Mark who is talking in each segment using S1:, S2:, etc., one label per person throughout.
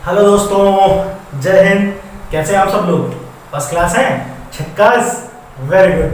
S1: Hello दोस्तों, जय हिंद। कैसे हैं आप सब लोग? फर्स्ट क्लास हैं? झक्कास, वेरी गुड।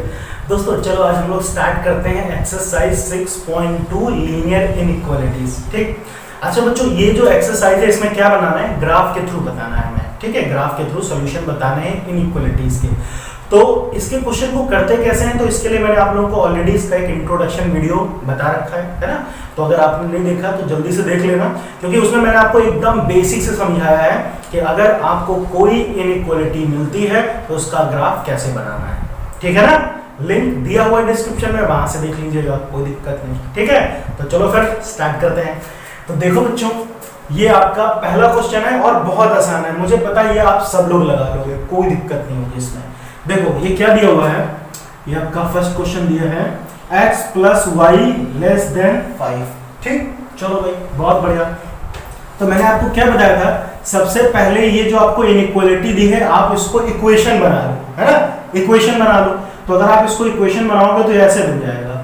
S1: दोस्तों चलो आज हम लोग स्टार्ट करते हैं एक्सरसाइज 6.2 लीनियर इनइक्वालिटीज। ठीक। अच्छा बच्चों, ये जो एक्सरसाइज है इसमें क्या बनाना है? ग्राफ के थ्रू बताना है हमें। ठीक है, ग्राफ के थ्रू सॉल्यूशन बताने हैं इनइक्वालिटीज के। तो इसके क्वेश्चन को करते कैसे हैं, तो इसके लिए मैंने आप लोगों को ऑलरेडी इसका एक इंट्रोडक्शन वीडियो बता रखा है ना। तो अगर आपने नहीं देखा तो जल्दी से देख लेना, क्योंकि उसमें मैंने आपको एकदम बेसिक से समझाया है कि अगर आपको कोई इनइक्वालिटी मिलती है तो उसका ग्राफ कैसे बनाना है। ठीक है ना, लिंक दिया हुआ है डिस्क्रिप्शन में, वहां से देख लीजिएगा, कोई दिक्कत नहीं। ठीक है, तो चलो फिर स्टार्ट करते हैं। तो देखो बच्चों, ये आपका पहला क्वेश्चन है और बहुत आसान है, मुझे पता है ये आप सब लोग लगा लोगे, कोई दिक्कत नहीं होगी इसमें। देखो ये क्या दिया हुआ है, ये आपका फर्स्ट क्वेश्चन दिया है x plus Y less than 5। ठीक, चलो भाई बहुत बढ़िया। तो मैंने आपको क्या बताया था, सबसे पहले ये जो आपको इनइक्वालिटी दी है आप इसको इक्वेशन बना लो, है ना, इक्वेशन बना लो। तो अगर आप इसको इक्वेशन बनाओगे तो ऐसे बन जाएगा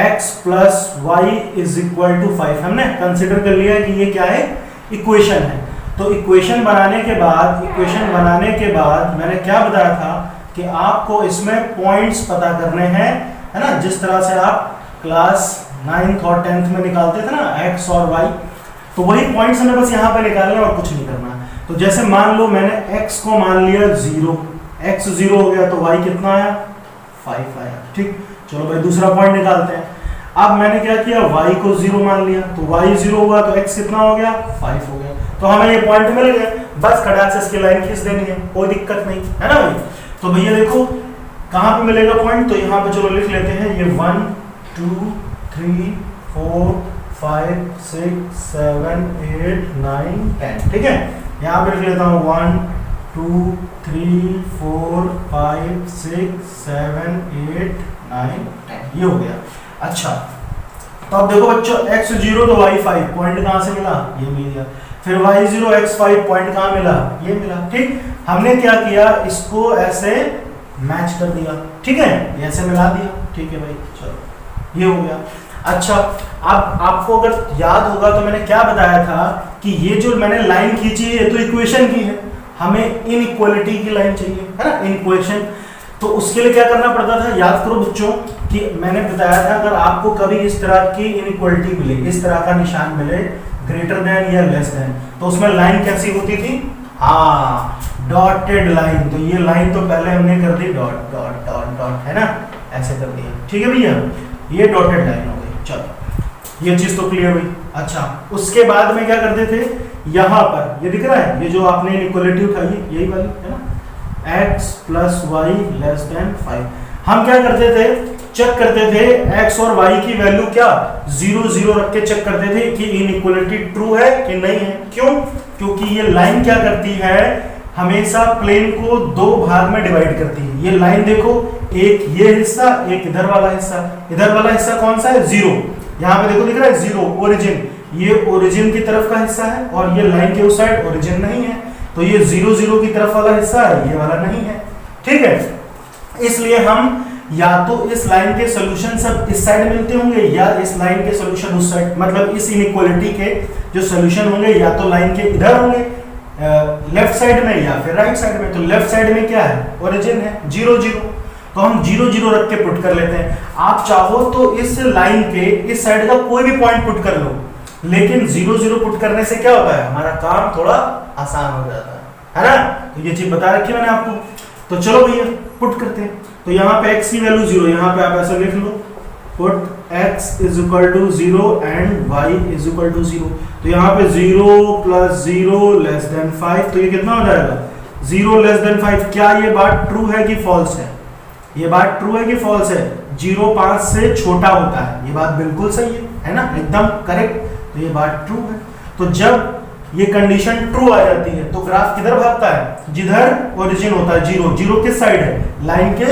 S1: x plus Y is equal to 5। हमने कंसिडर कर लिया कि ये क्या है, इक्वेशन है। तो इक्वेशन बनाने के बाद मैंने क्या बताया था कि आपको इसमें पॉइंट्स पता करने हैं, है ना, जिस तरह से आप क्लास 9th और 10th में निकालते थे ना x और y, तो वही पॉइंट्स हमें बस यहाँ पे निकालने और कुछ नहीं करना है। तो जैसे मान लो मैंने x को मान लिया 0, x 0 हो गया तो y कितना आया, 5 आया। ठीक, चलो भाई दूसरा पॉइंट निकालते हैं। अब मैंने क्या किया, y को 0 मान लिया तो y 0 हुआ तो x कितना हो गया, 5 हो गया। तो हमें ये पॉइंट मिल गया, बस खटाक से इसकी लाइन खींच देनी है, कोई दिक्कत नहीं है ना भाई। तो भैया देखो कहां पे मिलेगा पॉइंट, तो यहाँ पे चलो लिख लेते हैं, ये 1 2 3 4 5 6 7 8 9 10। ठीक है, यहाँ पे लिख लेता हूँ 1 2 3 4 5 6 7 8 9 10, ये हो गया। अच्छा तो अब देखो बच्चों, x 0 तो y 5, पॉइंट कहाँ से मिला, ये मिल गया। फिर y 0 x 5, पॉइंट कहाँ मिला, ये मिला। ठीक, हमने क्या किया, इसको ऐसे मैच कर दिया। ठीक है, ये ऐसे मिला दिया। ठीक है भाई, चलो ये हो गया। अच्छा अब आपको अगर याद होगा तो मैंने क्या बताया था कि ये जो मैंने लाइन खींची है ये तो इक्वेशन की है, हमें इनइक्वालिटी की लाइन चाहिए, है ना, इनइक्वेशन। तो उसके लिए क्या करना पड़ता था, याद करो बच्चों कि मैंने बताया था अगर आपको कभी इस तरह की इनइक्वालिटी मिले, इस तरह का निशान मिले ग्रेटर देन या लेस देन, तो उसमें लाइन कैसी होती थी, हाँ डॉटेड लाइन। तो ये लाइन तो पहले हमने कर दी डॉट डॉट डॉट डॉट, है ना, ऐसे कर दिया। ठीक है भैया, ये डॉटेड लाइन हो गई। चलो ये चीज तो क्लियर हुई। अच्छा उसके बाद में क्या करते थे, यहाँ पर ये दिख रहा है, ये जो आपने इनइक्वालिटी उठाई यही वाली है ना, x plus Y less than 5। हम क्या करते थे, चेक करते थे x और y की वैल्यू क्या 0 0 रख के चेक करते थे कि इनइक्वालिटी ट्रू है कि नहीं है। क्यों? क्योंकि ये लाइन क्या करती है, हमेशा प्लेन को दो भाग में डिवाइड करती है। ये लाइन देखो, एक ये हिस्सा, एक इधर वाला हिस्सा। इधर वाला हिस्सा कौन सा है, 0। यहाँ पे देखो दिख रहा है 0, ओरिजिन, ये ओरिजिन की तरफ का हिस्सा है और ये लाइन के उस साइड ओरिजिन नहीं है, तो ये 0 0 की तरफ वाला हिस्सा है, ये वाला नहीं है। ठीक है, इसलिए हम या तो इस लाइन के सॉल्यूशन सब इस साइड मिलते होंगे या इस लाइन के सॉल्यूशन उस साइड, मतलब इस इनइक्वालिटी के जो सॉल्यूशन होंगे या तो लाइन के इधर होंगे लेफ्ट साइड में या फिर राइट साइड में। तो लेफ्ट साइड में क्या है, ओरिजिन है 0 0, तो हम 0 0 रख के पुट कर लेते हैं। आप चाहो तो इस लाइन के इस साइड का कोई भी पॉइंट पुट कर लो, लेकिन 0 0 पुट करने से क्या होता है, हमारा काम थोड़ा आसान हो जाता है ना। तो ये चीज बता रखी मैंने आपको। तो चलो भैया पुट करते हैं। तो यहाँ पे x की वैल्यू 0, यहाँ पे आप ऐसा लिख लो, put x is equal to 0 and y is equal to 0। तो यहाँ पे 0 प्लस 0 लेस देन 5, तो ये कितना हो जाएगा, 0 लेस देन 5। क्या ये बात ट्रू है कि फॉल्स है, ये बात ट्रू है कि फॉल्स है, 0 5 से छोटा होता है, ये बात बिल्कुल सही है ना, एकदम करेक्ट। तो ये बात ट्रू है। तो जब ये कंडीशन ट्रू आ जाती है तो ग्राफ किधर भागता है, जिधर ओरिजिन होता है 0। 0 किस साइड है, लाइन के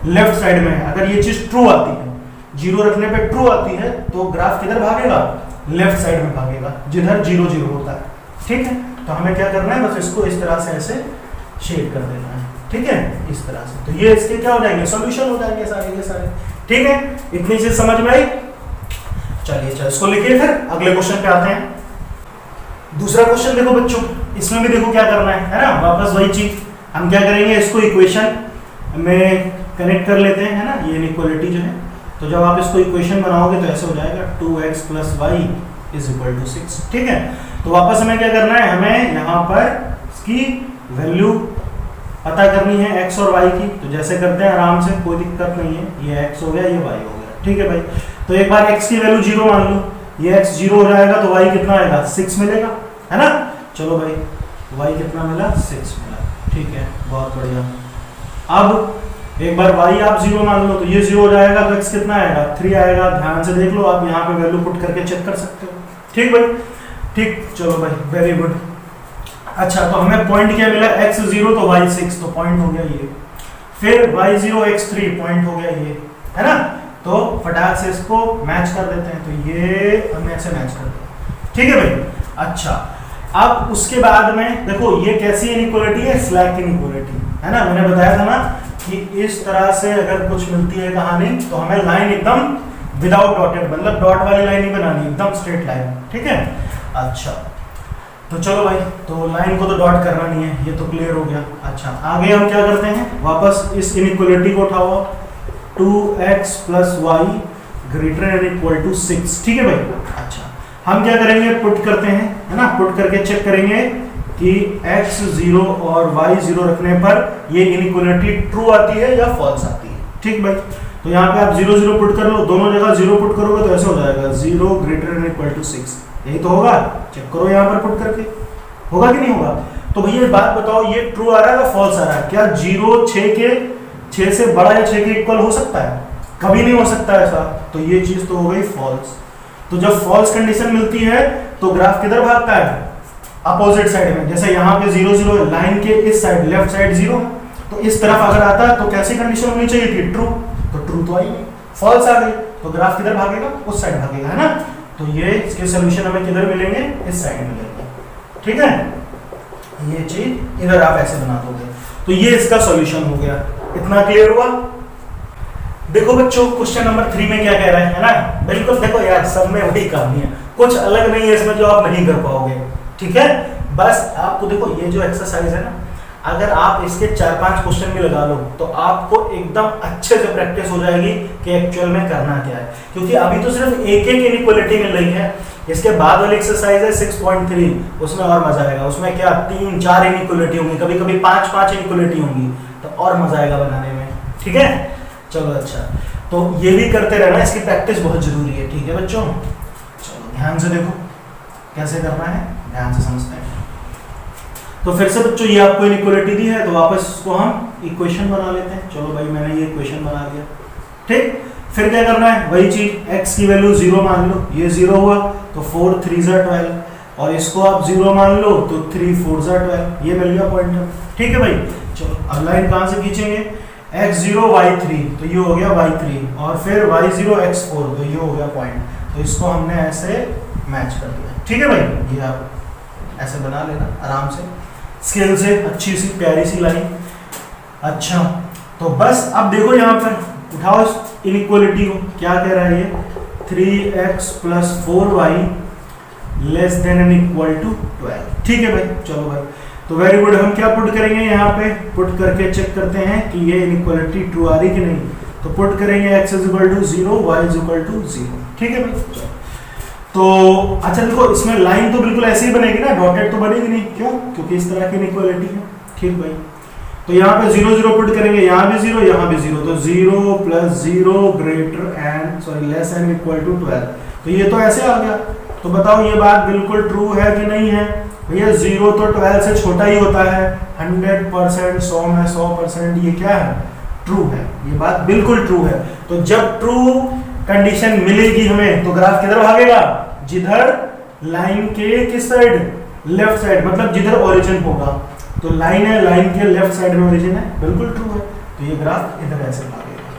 S1: लेफ्ट साइड में है। अगर ये चीज ट्रू आती है, 0 रखने पे ट्रू आती है, तो ग्राफ किधर भागेगा, लेफ्ट साइड में भागेगा, जिधर 0 0 होता है। ठीक है, तो हमें क्या करना है, बस इसको इस तरह से ऐसे शेड कर देना है। ठीक है, इस तरह से। तो ये इसके क्या हो जाएंगे, सॉल्यूशन हो जाएंगे सारे के सारे। ठीक है, इतनी चीज समझ में आई। चलिए इसको लिखिए, फिर अगले क्वेश्चन पे आते हैं। दूसरा क्वेश्चन देखो बच्चों, इसमें भी देखो क्या करना है ना, वापस वही चीज हम क्या करेंगे, इसको इक्वेशन में कनेक्ट कर लेते हैं, है ना, ये इनइक्वालिटी जो है। तो जब आप इसको इक्वेशन बनाओगे तो ऐसे हो जाएगा 2x + y = 6, ठीक है। तो वापस हमें क्या करना है, हमें यहाँ पर इसकी वैल्यू पता करनी है x और y की। तो जैसे करते हैं आराम से, कोई दिक्कत नहीं है, ये x हो गया, ये y हो गया, ठीक है भाई। तो एक बार x की वैल्यू 0 मान लो, ये x 0 हो जाएगा तो y कितना आएगा, 6 मिलेगा, है ना। चलो भाई, y कितना मिला, 6 मिला, ठीक है, बहुत बढ़िया। अब एक बार y आप 0 मान लो तो ये 0 हो जाएगा, तो x कितना आएगा, 3 आएगा। ध्यान से देख लो, आप यहाँ पे वैल्यू पुट करके चेक कर सकते हो, ठीक भाई, ठीक। चलो भाई, वेरी गुड। अच्छा, तो हमें पॉइंट क्या मिला, x 0 तो y 6, तो पॉइंट हो गया ये। फिर y 0 x 3 पॉइंट हो गया ये, है ना। तो फटाक से इसको मैच कर देते हैं, तो ये हमने ऐसे मैच कर दिया, ठीक है भाई। अच्छा, अब उसके बाद में देखो ये कैसी इनइक्वालिटी है, स्लैक इनइक्वालिटी, है ना। मैंने बताया था ना कि इस तरह से अगर कुछ मिलती है कहानी तो हमें लाइन एकदम विदाउट डॉटेड, मतलब डॉट वाली लाइन नहीं बनानी, एकदम स्ट्रेट लाइन, ठीक है। अच्छा, तो चलो भाई, तो लाइन को तो डॉट करना नहीं है, ये तो क्लियर हो गया। अच्छा, आगे हम क्या करते हैं, वापस इस इनइक्वालिटी को उठाओ, 2x + y ≥ 6, ठीक है भाई। अच्छा, हम क्या करेंगे, पुट करते हैं, है ना, पुट करके चेक करेंगे कि x 0 और y 0 रखने पर ये इनइक्वालिटी ट्रू आती है या फॉल्स आती है, ठीक भाई। तो यहाँ पे आप 0 0 पुट कर लो, दोनों जगह 0 पुट करोगे तो ऐसे हो जाएगा 0 > 6, यही तो होगा। चेक करो यहाँ पर पुट करके, होगा कि नहीं होगा। तो भैया एक बात बताओ, ये ट्रू आ रहा है या फॉल्स आ रहा है, क्या 0 6 से बड़ा या 6 के इक्वल हो सकता है, कभी नहीं हो सकता ऐसा। तो ये चीज तो हो गई फॉल्स। तो जब फॉल्स कंडीशन मिलती है तो ग्राफ किधर भागता है, अपोजिट साइड में। जैसे यहाँ पे 0 0 लाइन के इस साइड, लेफ्ट साइड 0, तो इस तरफ अगर आता है तो कैसी कंडीशन होनी चाहिए थी, ट्रू। तो ट्रू तो आई नहीं, फॉल्स आ गई, तो ग्राफ किधर भागेगा, उस साइड भागेगा, है ना। तो ये इसके सोल्यूशन हमें किधर मिलेंगे, इस साइड मिलेंगे, ठीक है। ये चीज इधर आप ऐसे बना दोगे, तो ये इसका सॉल्यूशन हो गया। इतना क्लियर हुआ। देखो बच्चों, क्वेश्चन नंबर 3 में क्या कह रहा है ना, बिल्कुल देखो यार, सब में वही कहानी है, कुछ अलग नहीं है इसमें जो आप नहीं कर पाओगे, ठीक है। बस आपको देखो, ये जो एक्सरसाइज है ना, अगर आप इसके 4-5 क्वेश्चन भी लगा लो तो आपको एकदम अच्छे से प्रैक्टिस हो जाएगी कि एक्चुअल में करना क्या है। क्योंकि अभी तो सिर्फ एक इनइक्वालिटी मिल रही है, इसके बाद वाली एक्सरसाइज है 6.3, उसमें और मजा आएगा। उसमें क्या 3-4 इनइक्वालिटी होंगी, कभी कभी 5-5 इनइक्वालिटी होंगी, तो और मजा आएगा बनाने में, ठीक है। चलो अच्छा, तो ये भी करते रहना, इसकी प्रैक्टिस बहुत जरूरी है, ठीक है बच्चों। चलो ध्यान से देखो कैसे करना है, ध्यान से समझते हैं। तो फिर से बच्चों, ये आपको इनइक्वालिटी दी है तो वापस इसको हम इक्वेशन बना लेते हैं। चलो भाई, मैंने ये इक्वेशन बना दिया, ठीक। फिर क्या करना है, वही चीज, x की वैल्यू 0 मान लो, ये 0 हुआ तो 4 3 12, और इसको आप 0 मान लो तो 3 4 12, ये मिल गया पॉइंटर, ठीक है भाई। चलो अब लाइन कहां से खींचेंगे, x 0 y 3, तो ये हो गया y 3, और फिर y 0 x 4, तो ये हो गया पॉइंट। तो इसको हमने ऐसे मैच कर दिया, ठीक है भाई। ये आप ऐसे बना लेना आराम से, स्केल से, अच्छी सी प्यारी सी लाइन। अच्छा, तो बस अब देखो यहाँ पर उठाओ इस इनइक्वालिटी को, क्या कह रहा है ये, 3x + 4y <= 12, ठीक है भाई। चलो भाई, तो वेरी गुड। हम क्या पुट करेंगे यहाँ पे, पुट करके चेक करते हैं कि ये इनइक्वालिटी ट्रू आ रही कि नहीं। तो पुट करेंगे x = 0, y = 0, ठीक है भाई। तो अच्छा देखो, इसमें लाइन तो बिल्कुल ऐसे ही बनेगी ना, डॉटेड तो बनेगी नहीं, क्यों, क्योंकि इस तरह की इनइक्वालिटी है, ठीक भाई। तो यहाँ पे 0 0 पुट करेंगे, यहाँ भी 0, यहाँ भी 0, तो 0 + 0 <= 12। तो ये तो ऐसे आ गया। तो बताओ ये बात बिल्कुल ट्रू है कि नहीं है भैया। 0 तो 12 से छोटा ही होता है, 100%, 100 में 100%, ये क्या है, ट्रू है, ये बात बिल्कुल ट्रू है। तो जब ट्रू कंडीशन मिलेगी हमें तो ग्राफ किधर भागेगा, जिधर लाइन के किस साइड, लेफ्ट साइड, मतलब जिधर ओरिजिन होगा। तो लाइन है, लाइन के लेफ्ट साइड में ओरिजिन है, बिल्कुल ट्रू है। तो ये ग्राफ इधर ऐसे भागेगा,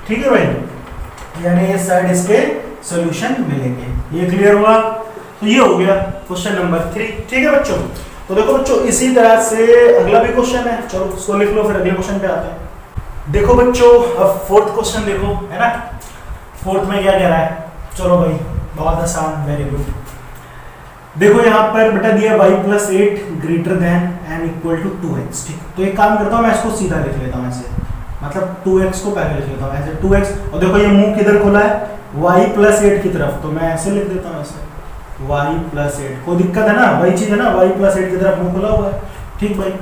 S1: ठीक है भाई। यानी इस साइड इसके सॉल्यूशन मिलेंगे। ये क्लियर हुआ। तो ये हो गया क्वेश्चन नंबर 3, ठीक है बच्चों। तो देखो बच्चों, इसी तरह से अगला भी क्वेश्चन है, चलो उसको लिख लो, फिर अगले क्वेश्चन पे आते हैं। देखो बच्चों, अब 4th क्वेश्चन देखो, है ना। 4th में क्या कह रहा है, चलो भाई बहुत आसान, वेरी गुड। देखो यहाँ पर बेटा दिया y plus 8 greater than and equal to 2x। ठीक, तो एक काम करता हूँ, मैं इसको सीधा लिख लेता हूँ ऐसे, मतलब 2x को पहले लिख लेता हूँ ऐसे 2x, और देखो ये मुंह किधर खुला है, y प्लस 8 की तरफ, तो मैं ऐसे लिख देता हूँ ऐसे y प्लस 8। कोई दिक्कत है ना, वही चीज है ना, y प्लस 8 की तरफ मुंह खुला हुआ है। ठीक भाई,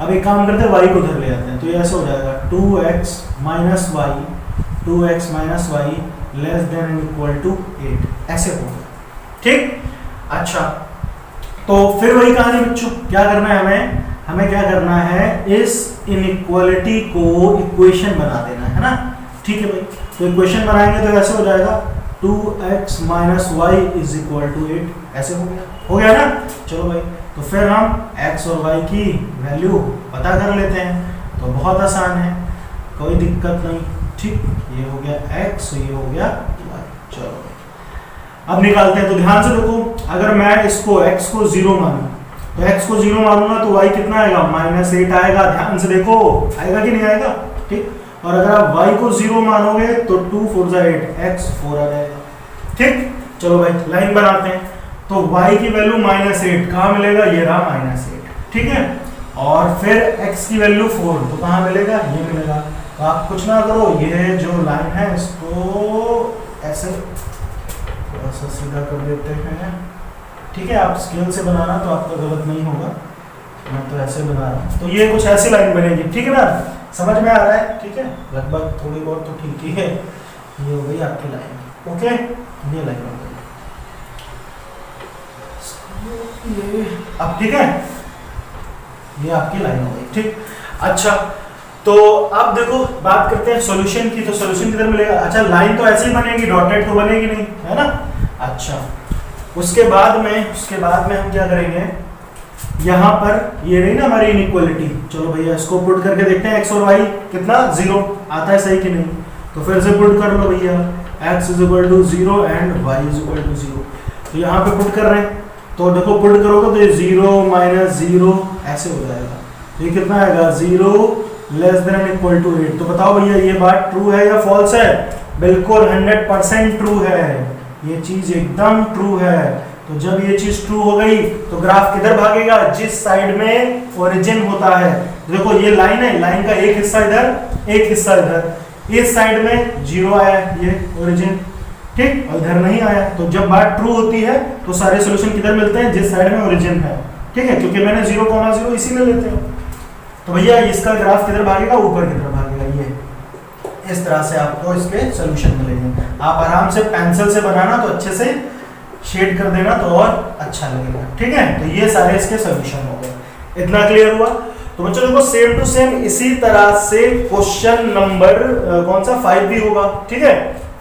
S1: अब एक काम करते हैं, y को उधर ले जाते हैं, तो ये ऐसे हो जाएगा 2x minus Y less than equal to 8, ऐसे होगा। ठीक, अच्छा, तो फिर वही कहानी बच्चों, क्या करना है हमें क्या करना है, इस इनइक्वालिटी को इक्वेशन बना देना है ना। ठीक है भाई, तो इक्वेशन बनाएंगे तो ऐसे हो जाएगा 2x minus Y is equal to 8, ऐसे हो गया ना। चलो भाई, तो फिर हम x और y की वैल्यू पता कर लेते हैं, तो बहुत आसान है, कोई दिक्कत नहीं। ठीक, ये हो गया x, ये हो गया y। चलो अब निकालते हैं, तो ध्यान से देखो, अगर मैं इसको x को 0 मानूं, तो x को 0 मानूंगा तो y कितना आएगा, -8 आएगा। ध्यान से देखो, आएगा कि नहीं आएगा। ठीक, और अगर आप y को 0 मानोगे तो 2 4 जा 8, x 4 आ जाएगा। ठीक, चलो भाई लाइन बनाते हैं, तो y की वैल्यू -8 कहाँ मिलेगा, ये रहा -8। ठीक है, और फिर x की वैल्यू 4, तो कहाँ मिलेगा, ये मिलेगा। तो आप कुछ ना करो, ये जो लाइन है इसको ऐसे थोड़ा सा सीधा कर देते हैं। ठीक है, आप स्केल से बनाना तो आपका गलत नहीं होगा, मैं तो ऐसे बना रहा हूँ, तो ये कुछ ऐसी लाइन बनेगी। ठीक है ना, समझ में आ रहा है। ठीक है, लगभग थोड़ी बहुत तो ठीक ही है। ये हो गई आपकी लाइन। ओके, ये लाइन हो गई, ये अब ठीक है, ये आपकी लाइन हो गई। ठीक, अच्छा, तो अब देखो बात करते हैं सॉल्यूशन की, तो सॉल्यूशन किधर मिलेगा। अच्छा, लाइन तो ऐसे ही बनेगी, डॉटेड तो बनेगी नहीं, है ना। अच्छा, उसके बाद में हम क्या करेंगे, यहाँ पर ये रही ना हमारी इनइक्वालिटी। चलो भैया इसको पुट करके देखते हैं, x और y कितना 0 आता है, सही कि नहीं। तो फिर से पुट कर लो भैया, x is equal to 0 and y is equal to 0। तो यहाँ पे पुट कर रहे हैं, तो देखो पुट करोगे तो ये 0 माइनस 0 ऐसे हो जाएगा। तो ये कितना आएगा, 0 लेस देन इक्वल टू 8। तो बताओ भैया ये बात ट्रू है या फॉल्स है। बिल्कुल 100% ट्रू है, ये चीज एकदम ट्रू है। तो जब ये चीज ट्रू हो गई तो ग्राफ किधर भागेगा, जिस साइड में ओरिजिन होता है। देखो ये लाइन है, लाइन का एक हिस्सा इधर, एक हिस्सा इधर। इस साइड में 0 आया, ये ओरिजिन। ठीक, और इधर नहीं आया। तो जब बात ट्रू होती है तो सारे सॉल्यूशन किधर मिलते हैं, जिस साइड में ओरिजिन है। ठीक है, क्योंकि मैंने 0,0 इसी में लेते हैं। तो भैया इसका ग्राफ किधर भागेगा, ऊपर की तरफ भागेगा। ये इस तरह से आपको इसके सॉल्यूशन मिलेंगे। आप आराम से पेंसिल से बनाना, तो अच्छे से शेड कर देना तो और अच्छा लगेगा। ठीक है, तो ये सारे इसके सॉल्यूशन हो गए। इतना क्लियर हुआ। तो बच्चों देखो सेम टू सेम इसी तरह से क्वेश्चन नंबर कौन सा 5 भी होगा। ठीक है,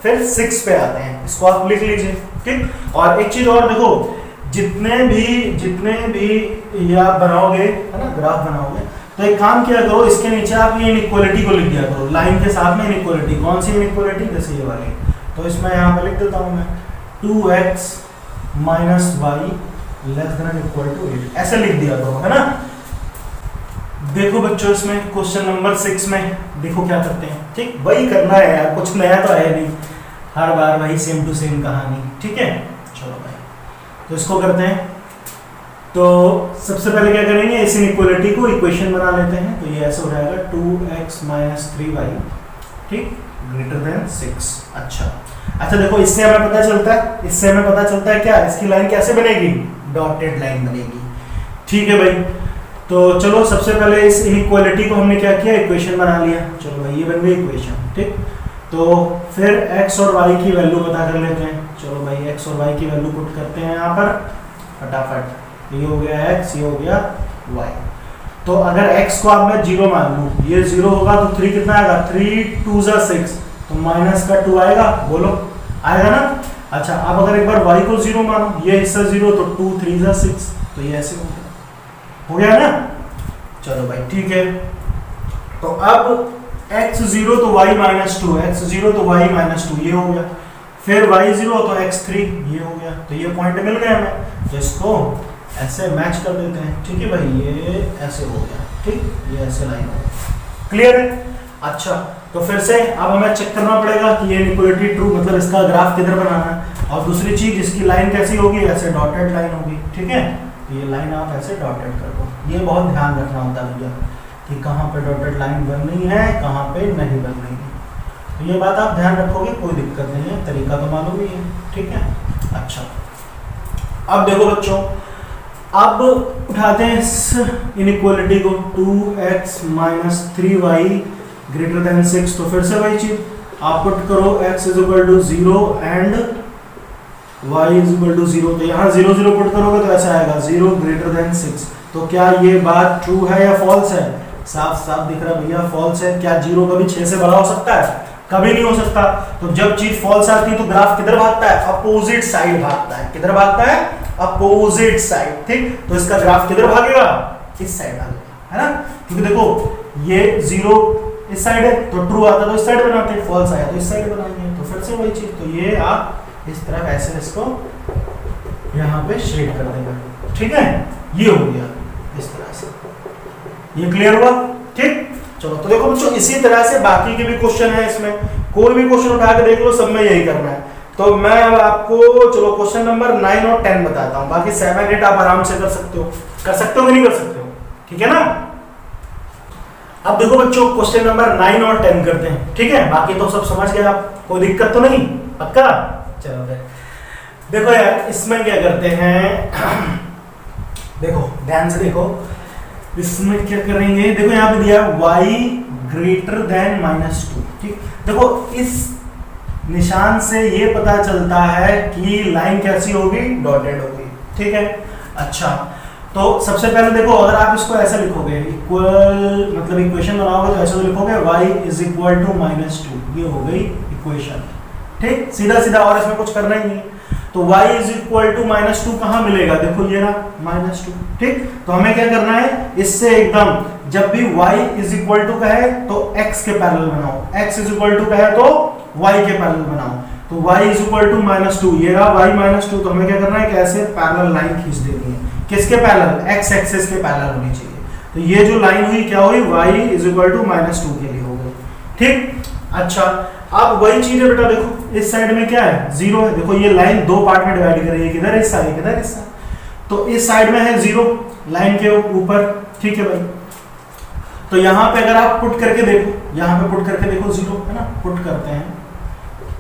S1: फिर 6 पे आते हैं, इसको आप लिख लीजिए। ठीक, और एक चीज और देखो, जितने भी ये आप बनाओगे, है ना, ग्राफ बनाओगे, तो एक काम किया करो, इसके नीचे आप ये इनइक्वालिटी को लिख दिया करो, लाइन के साथ में इनइक्वालिटी। कौन सी इनइक्वालिटी, जैसे ये वाली। तो इसमें यहाँ पे लिख देता हूँ मैं 2x minus Y less than equal to 8, ऐसे लिख दिया करो, है ना। देखो बच्चों इसमें क्वेश्चन नंबर 6 में देखो क्या करते हैं। ठीक, वही करना है यार, कुछ नया तो है नहीं, हर बार वही सेम टू सेम कहानी। ठीक है, चलो भाई, तो इसको करते हैं। तो सबसे पहले क्या करेंगे, इस इनइक्वालिटी को इक्वेशन बना लेते हैं। तो ये ऐसे हो जाएगा 2x माइनस 3y, ठीक, ग्रेटर देन 6। अच्छा देखो, इससे हमें पता चलता है क्या, इसकी लाइन कैसे बनेगी, डॉटेड लाइन बनेगी। ठीक है भाई, तो चलो सबसे पहले इस इनइक्वालिटी को हमने क्या किया, इक्वेशन बना लिया। चलो भाई ये बन गई इक्वेशन। ठीक, तो फिर x और y की वैल्यू पता कर लेते हैं। चलो भाई x और y की वैल्यू पुट करते हैं यहाँ पर फटाफट। ये हो गया x, ये हो गया y। तो अगर x को आप मैं 0 मान लूँ, ये 0 होगा तो 3 कितना आएगा, 3 2 जा 6, तो माइनस का 2 आएगा, बोलो आएगा ना। अच्छा, अब अगर एक बार y को 0 मानो, ये हिस्सा 0, तो 2 3 जा 6, तो ये ऐसे हो गया ना। चलो भाई ठीक है, तो अब x 0 तो y माइनस 2, x 0 तो y माइनस 2, ये हो गया। फिर y 0 तो x 3, ये हो गया। तो ये पॉइंट मिल गए हमें, तो इसको ऐसे मैच कर देते हैं। ठीक है भाई, ये ऐसे हो गया। ठीक, ये ऐसे लाइन हो गया। क्लियर है। अच्छा, तो फिर से अब हमें चेक करना पड़ेगा कि ये इनइक्वालिटी ट्रू, मतलब इसका ग्राफ किधर बनाना है। और दूसरी चीज इसकी लाइन कैसी होगी, ऐसे डॉटेड लाइन होगी, ठीक है। ये लाइन आप ऐसे डॉटेड कर दो, ये बहुत ध्यान रखना होता है भैया कि कहाँ पे डॉटेड लाइन बननी है, कहाँ पे नहीं बननी है। तो ये बात आप ध्यान रखोगे, कोई दिक्कत नहीं है, तरीका तो मालूम ही है, ठीक है। अच्छा, अब देखो बच्चों, अब उठाते हैं इस इनइक्वालिटी को, 2x minus 3y greater than 6। तो फिर से वही चीज आप पुट करो, x is equal to 0 and y is equal to 0। तो यहाँ 0 0 पुट करोगे तो ऐसा आएगा 0 ग्रेटर देन 6। तो क्या ये बात ट्रू है या फॉल्स है? साफ साफ दिख रहा भैया फॉल्स है। क्या 0 कभी 6 से बड़ा हो सकता है? कभी नहीं हो सकता। तो जब चीज फॉल्स आती है तो ग्राफ किधर भागता है? अपोजिट साइड भागता है। किधर भागता है? अपोजिट साइड, ठीक। तो इसका ग्राफ किधर भागेगा? इस साइड भागेगा, है ना। क्योंकि देखो ये 0 इस साइड है तो ट्रू आता तो इस साइड बनाते हैं, फॉल्स आया तो इस साइड बनाएंगे। तो फिर से वही चीज, तो ये आप इस तरफ ऐसे इसको यहाँ पे शेड कर देगा, ठीक है। ये हो गया इस तरह से, ये क्लियर हुआ, ठीक। चलो तो देखो बच्चों, इसी तरह से बाकी के भी क्वेश्चन है इसमें, कोई भी क्वेश्चन उठा के देख लो, सब में यही करना है। तो मैं अब आपको चलो क्वेश्चन नंबर 9 और 10 बताता हूँ, बाकी 7 8 आप आराम से कर सकते हो कि नहीं कर सकते हो, ठीक है ना। अब देखो बच्चों, क्वेश्चन नंबर 9 और 10 करते हैं, ठीक है। बाकी तो सब समझ गए आप, कोई दिक्कत तो नहीं, पक्का। चलो देखो यार, इसमें क्या करते हैं देखो ध्यान से देखो, इसमें क्या करेंगे, देखो यहाँ पे दिया y ग्रेटर देन -2, ठीक। देखो इस निशान से ये पता चलता है कि लाइन कैसी होगी, डॉटेड होगी, ठीक है। अच्छा, तो सबसे पहले देखो, अगर आप इसको ऐसा लिखोगे, इक्वल मतलब इक्वेशन बनाओगे तो ऐसे तो लिखोगे y इज इक्वल टू -2, ये हो गई इक्वेशन, ठीक, सीधा सीधा, और इसमें कुछ करना ही नहीं। तो y इज इक्वल टू -2 कहाँ मिलेगा? देखो ये रहा -2, ठीक। तो हमें क्या करना है, इससे एकदम जब भी y इज इक्वल टू कहे तो x के पैरेलल बनाओ, x इज इक्वल टू कहे तो y के पैरेलल बनाओ। तो y इज इक्वल टू -2, ये रहा y -2। तो हमें क्या करना है कि ऐसे पैरेलल लाइन खींच देनी है, किसके पैरेलल? x एक्सिस के पैरेलल होनी चाहिए। तो ये जो लाइन हुई क्या हुई? y इज इक्वल टू -2 के लिए हो गई, ठीक। अच्छा, अब वही चीज है बेटा, देखो इस साइड में क्या है? 0 है। देखो ये लाइन दो पार्ट में डिवाइड कर रही है, किधर इस साइड, किधर इस साइड। तो इस साइड में है 0 लाइन के ऊपर, ठीक है भाई। तो यहाँ पे अगर आप पुट करके देखो, यहाँ पे पुट करके देखो 0 है ना, पुट करते हैं,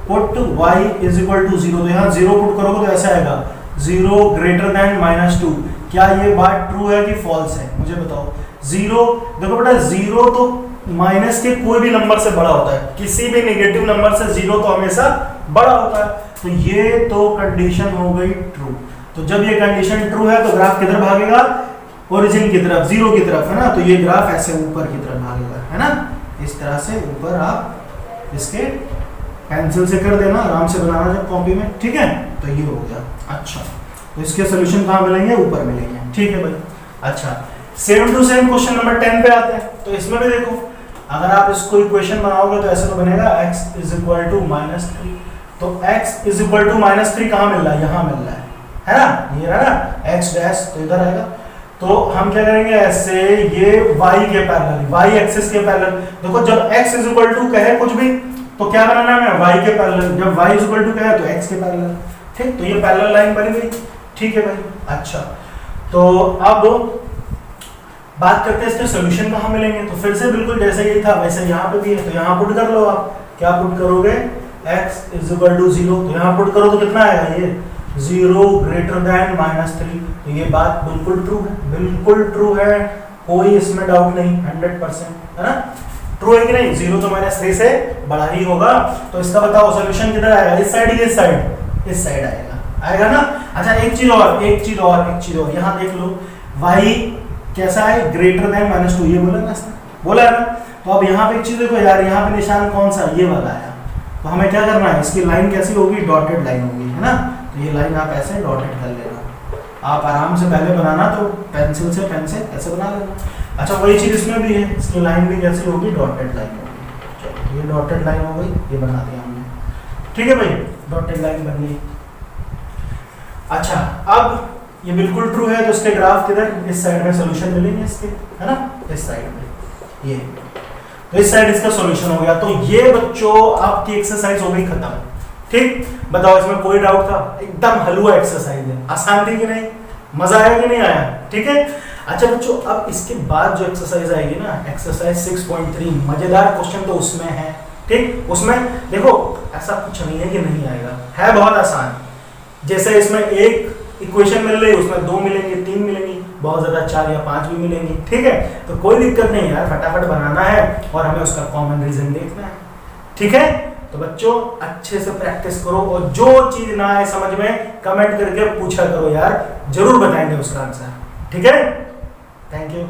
S1: put y is equal to 0। तो यहाँ 0 पुट करोगे तो ऐसा आएगा 0 ग्रेटर देन -2। क्या ये बात ट्रू है कि फॉल्स है? मुझे बताओ। 0 देखो बेटा, 0 तो माइनस के कोई भी नंबर से बड़ा होता है, किसी भी नेगेटिव नंबर से 0 तो हमेशा बड़ा होता है। तो ये तो कंडीशन हो गई ट्रू। तो जब ये कंडीशन ट्रू है तो ग्राफ किधर भागेगा? ओरिजिन की तरफ, 0 की तरफ, है ना। तो ये ग्राफ ऐसे ऊपर की तरफ भागेगा, है ना। इस तरह से ऊपर आप इसके पेंसिल से कर देना, आराम से बनाना जब कॉपी में, ठीक है। तो ये हो गया। अच्छा, तो इसके सोल्यूशन कहाँ मिलेंगे? ऊपर मिलेंगे, ठीक है भाई। अच्छा, same to same question number 10 पे आते हैं। तो इसमें भी देखो, अगर आप इसको इक्वेशन बनाओगे तो ऐसे तो बनेगा x इज इक्वल टू -3। तो x इज इक्वल टू -3 कहाँ मिल रहा है? यहाँ मिल रहा है ना, ये रहा ना x डैश, तो इधर आएगा। तो हम क्या करेंगे, ऐसे ये y के पैरेलल, y एक्सिस के पैरेलल। देखो जब x इज इक्वल टू कहे कुछ भी तो क्या बनाना है? y के पैरेलल। जब y इज इक्वल टू कहे तो x के पैरेलल, ठीक। तो ये पैरेलल लाइन बन गई, ठीक है भाई। अच्छा, तो अब बात करते हैं इसके सॉल्यूशन कहाँ मिलेंगे। तो फिर से बिल्कुल जैसे ये था वैसे यहाँ पे भी है। तो यहाँ पुट कर लो आप, क्या पुट करोगे? x is equal to 0। तो यहाँ पुट करो तो कितना आएगा? ये 0 ग्रेटर देन -3। तो ये बात बिल्कुल ट्रू है, बिल्कुल ट्रू है, कोई इसमें डाउट नहीं, 100%, है ना। ट्रू है कि नहीं? 0 तो -3 से बड़ा ही होगा। तो इसका बताओ सोल्यूशन किधर आएगा? इस साइड, इस साइड, इस साइड आएगा ना। अच्छा, एक चीज और यहाँ देख लो, y कैसा है? ग्रेटर देन -2, ये बोला ना, बोला है ना। तो अब यहाँ पे एक चीज देखो यार, यहाँ पे निशान कौन सा? ये वाला आया। तो हमें क्या करना है, इसकी लाइन कैसी होगी? डॉटेड लाइन होगी, है ना। तो ये लाइन आप ऐसे डॉटेड कर लेना। आप आराम से पहले बनाना तो पेंसिल से पेन से ऐसे बना लेना। अच्छा, वही चीज इसमें भी है, इसकी लाइन भी कैसी होगी? डॉटेड लाइन होगी। चलो, ये डॉटेड लाइन हो गई, ये बना दिया हमने, ठीक है भाई, डॉटेड लाइन बन गई। अच्छा, अब ये बिल्कुल ट्रू है तो इसके ग्राफ किधर? इस साइड में सॉल्यूशन मिलेंगे इसके, है ना, इस साइड में। ये तो इस साइड इसका सॉल्यूशन हो गया। तो ये बच्चों आपकी एक्सरसाइज हो गई खत्म। ठीक, बताओ इसमें कोई डाउट था? एकदम हलवा एक्सरसाइज है, आसान थी कि नहीं, मजा आया कि नहीं आया? ठीक है। अच्छा बच्चों, अब इसके बाद जो एक्सरसाइज आएगी ना, एक्सरसाइज 6.3, मजेदार क्वेश्चन तो उसमें है। ठीक, उसमें देखो ऐसा कुछ नहीं है कि नहीं आएगा, है बहुत आसान। जैसे इसमें एक इक्वेशन मिल रही है, उसमें 2 मिलेंगे, 3 मिलेंगी, बहुत ज्यादा 4 या 5 भी मिलेंगी। ठीक है, तो कोई दिक्कत नहीं यार, फटाफट बनाना है और हमें उसका कॉमन रीजन देखना है। ठीक है, तो बच्चों अच्छे से प्रैक्टिस करो और जो चीज ना आए समझ में कमेंट करके पूछा करो यार, जरूर बताएंगे उसका आंसर। ठीक है, थैंक यू।